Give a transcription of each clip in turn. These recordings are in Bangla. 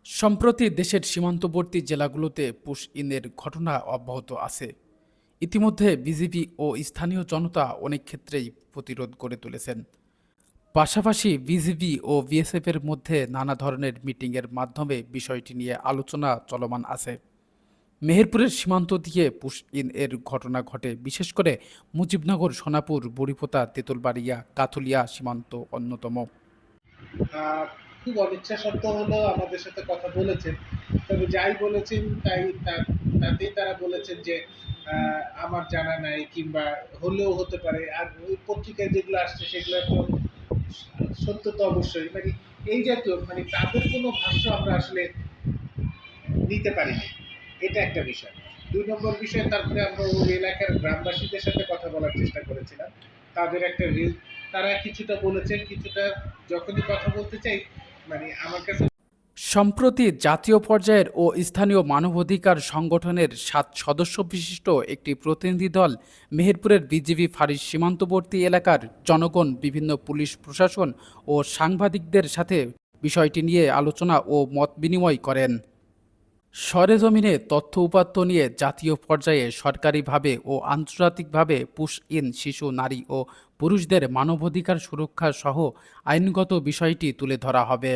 সম্প্রতি দেশের সীমান্তবর্তী জেলাগুলোতে পুশ-ইনের ঘটনা অব্যাহত আছে। ইতিমধ্যে বিজিবি ও স্থানীয় জনতা অনেক ক্ষেত্রেই প্রতিরোধ গড়ে তুলেছেন। পাশাপাশি বিজিবি ও বিএসএফের মধ্যে নানা ধরনের মিটিংয়ের মাধ্যমে বিষয়টি নিয়ে আলোচনা চলমান আছে। মেহেরপুরের সীমান্ত দিয়ে পুশ-ইন এর ঘটনা ঘটে, বিশেষ করে মুজিবনগর, সোনাপুর, বুড়িপোতা, তেঁতুলবাড়িয়া, কাথুলিয়া সীমান্ত অন্যতম। আহ, খুব অনিচ্ছা সত্ত্বেও হলেও আমাদের সাথে কথা বলেছেন। তবে যাই বলেছেন তাতেই তারা বলেছেন যে আমার জানা নাই, কিংবা হলেও হতে পারে। আর ওই পত্রিকায় যেগুলো আসছে সেগুলো তো সত্য তো অবশ্যই, মানে এই জাতীয়, মানে তাদের কোনো ভাষ্য আমরা আসলে নিতে পারিনি। এটা একটা বিষয়। ২ নম্বর বিষয়, তারপরে আমরা ওই এলাকার গ্রামবাসীদের সাথে কথা বলার চেষ্টা করেছিলাম। তাদের একটা তারা কিছুটা বলেছেন, কিছুটা যখনই কথা বলতে চাই, মানে আমার কাছে সম্প্রতি জাতীয় পর্যায়ের ও স্থানীয় মানবাধিকার সংগঠনের ৭ সদস্য বিশিষ্ট একটি প্রতিনিধি দল মেহেরপুরের বিজিবি ফাঁড়ির সীমান্তবর্তী এলাকার জনগণ, বিভিন্ন পুলিশ প্রশাসন ও সাংবাদিকদের সাথে বিষয়টি নিয়ে আলোচনা ও মত বিনিময় করেন। সরেজমিনে তথ্য উপাত্ত নিয়ে জাতীয় পর্যায়ে সরকারিভাবে ও আন্তর্জাতিকভাবে পুশ-ইন শিশু, নারী ও পুরুষদের মানবাধিকার সুরক্ষা সহ আইনগত বিষয়টি তুলে ধরা হবে।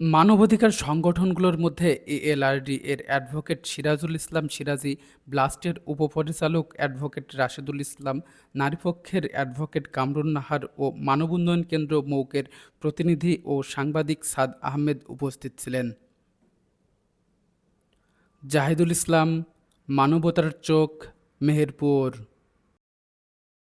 মানবাধিকার সংগঠনগুলোর মধ্যে এএলআরডি এর অ্যাডভোকেট সিরাজুল ইসলাম সিরাজি, ব্লাস্টের উপপরিচালক অ্যাডভোকেট রাশেদুল ইসলাম, নারীপক্ষের অ্যাডভোকেট কামরুন নাহার ও মানব উন্নয়ন কেন্দ্র মৌকের প্রতিনিধি ও সাংবাদিক সাদ আহমেদ উপস্থিত ছিলেন। জাহিদুল ইসলাম, মানবতার চোখ, মেহেরপুর।